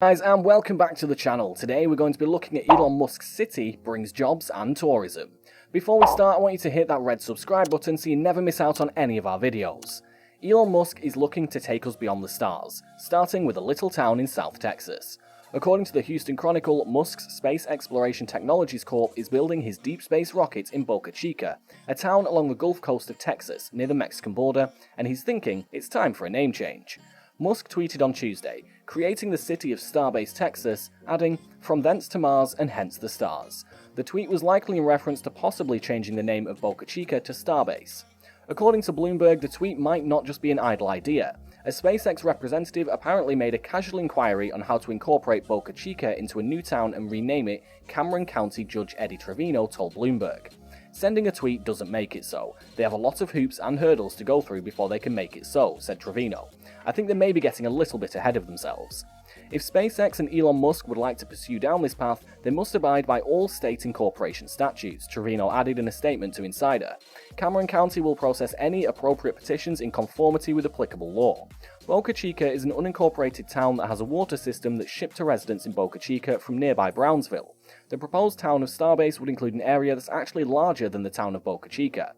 Guys, and welcome back to the channel. Today we're going to be looking at Elon Musk's city brings jobs and tourism. Before we start, I want you to hit that red subscribe button so you never miss out on any of our videos. Elon Musk is looking to take us beyond the stars, starting with a little town in South Texas. According to the Houston Chronicle, Musk's Space Exploration Technologies Corp is building his deep space rocket in Boca Chica, a town along the Gulf Coast of Texas near the Mexican border, and he's thinking it's time for a name change. Musk tweeted on Tuesday, creating the city of Starbase, Texas, adding, "From thence to Mars and hence the stars." The tweet was likely in reference to possibly changing the name of Boca Chica to Starbase. According to Bloomberg, the tweet might not just be an idle idea. A SpaceX representative apparently made a casual inquiry on how to incorporate Boca Chica into a new town and rename it, Cameron County Judge Eddie Trevino told Bloomberg. Sending a tweet doesn't make it so. They have a lot of hoops and hurdles to go through before they can make it so, said Trevino. I think they may be getting a little bit ahead of themselves. If SpaceX and Elon Musk would like to pursue down this path, they must abide by all state incorporation statutes, Trevino added in a statement to Insider. Cameron County will process any appropriate petitions in conformity with applicable law. Boca Chica is an unincorporated town that has a water system that's shipped to residents in Boca Chica from nearby Brownsville. The proposed town of Starbase would include an area that's actually larger than the town of Boca Chica.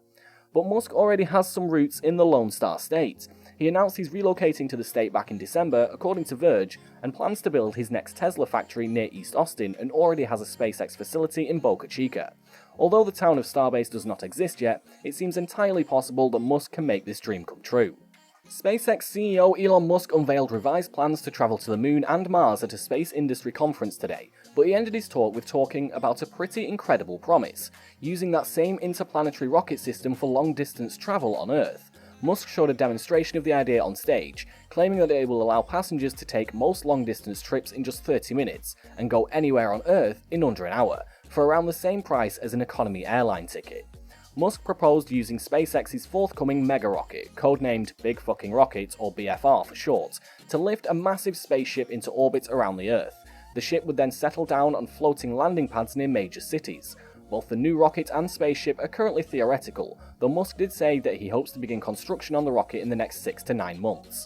But Musk already has some roots in the Lone Star State. He announced he's relocating to the state back in December, according to Verge, and plans to build his next Tesla factory near East Austin and already has a SpaceX facility in Boca Chica. Although the town of Starbase does not exist yet, it seems entirely possible that Musk can make this dream come true. SpaceX CEO Elon Musk unveiled revised plans to travel to the moon and Mars at a space industry conference today, but he ended his talk with talking about a pretty incredible promise, using that same interplanetary rocket system for long-distance travel on Earth. Musk showed a demonstration of the idea on stage, claiming that it will allow passengers to take most long-distance trips in just 30 minutes and go anywhere on Earth in under an hour, for around the same price as an economy airline ticket. Musk proposed using SpaceX's forthcoming mega rocket, codenamed Big Fucking Rocket, or BFR for short, to lift a massive spaceship into orbit around the Earth. The ship would then settle down on floating landing pads near major cities. Both the new rocket and spaceship are currently theoretical, though Musk did say that he hopes to begin construction on the rocket in the next 6 to 9 months.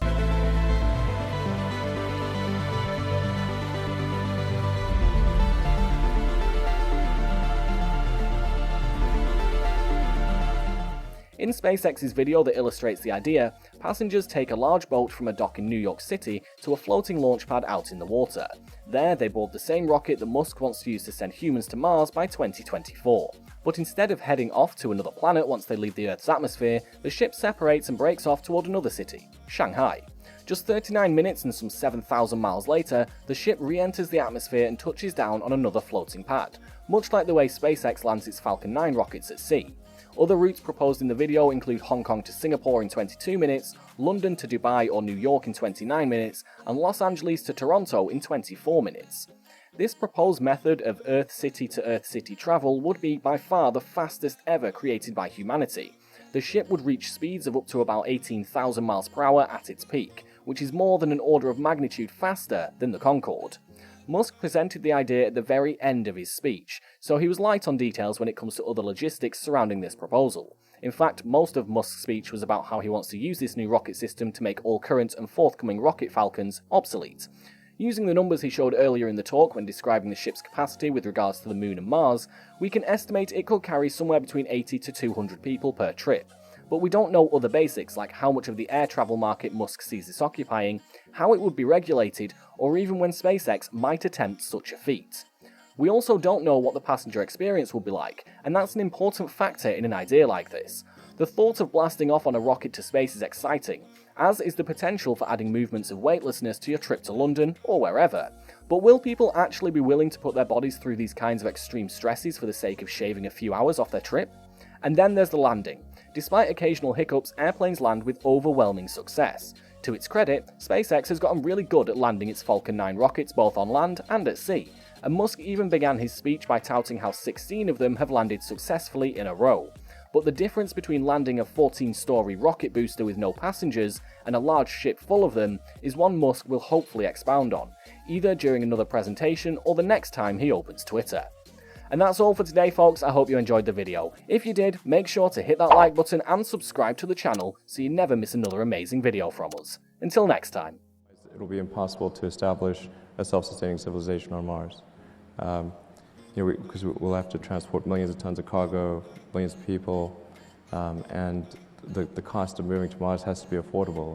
In SpaceX's video that illustrates the idea, passengers take a large boat from a dock in New York City to a floating launch pad out in the water. There, they board the same rocket that Musk wants to use to send humans to Mars by 2024. But instead of heading off to another planet once they leave the Earth's atmosphere, the ship separates and breaks off toward another city, Shanghai. Just 39 minutes and some 7,000 miles later, the ship re-enters the atmosphere and touches down on another floating pad, much like the way SpaceX lands its Falcon 9 rockets at sea. Other routes proposed in the video include Hong Kong to Singapore in 22 minutes, London to Dubai or New York in 29 minutes, and Los Angeles to Toronto in 24 minutes. This proposed method of Earth City to Earth City travel would be by far the fastest ever created by humanity. The ship would reach speeds of up to about 18,000 miles per hour at its peak, which is more than an order of magnitude faster than the Concorde. Musk presented the idea at the very end of his speech, so he was light on details when it comes to other logistics surrounding this proposal. In fact, most of Musk's speech was about how he wants to use this new rocket system to make all current and forthcoming rocket Falcons obsolete. Using the numbers he showed earlier in the talk when describing the ship's capacity with regards to the Moon and Mars, we can estimate it could carry somewhere between 80 to 200 people per trip. But we don't know other basics like how much of the air travel market Musk sees this occupying, how it would be regulated, or even when SpaceX might attempt such a feat. We also don't know what the passenger experience will be like, and that's an important factor in an idea like this. The thought of blasting off on a rocket to space is exciting, as is the potential for adding movements of weightlessness to your trip to London or wherever. But will people actually be willing to put their bodies through these kinds of extreme stresses for the sake of shaving a few hours off their trip? And then there's the landing. Despite occasional hiccups, airplanes land with overwhelming success. To its credit, SpaceX has gotten really good at landing its Falcon 9 rockets both on land and at sea, and Musk even began his speech by touting how 16 of them have landed successfully in a row. But the difference between landing a 14-story rocket booster with no passengers and a large ship full of them is one Musk will hopefully expound on, either during another presentation or the next time he opens Twitter. And that's all for today, folks. I hope you enjoyed the video. If you did, make sure to hit that like button and subscribe to the channel so you never miss another amazing video from us. Until next time. It'll be impossible to establish a self-sustaining civilization on Mars. Because we'll have to transport millions of tons of cargo, millions of people, and the cost of moving to Mars has to be affordable.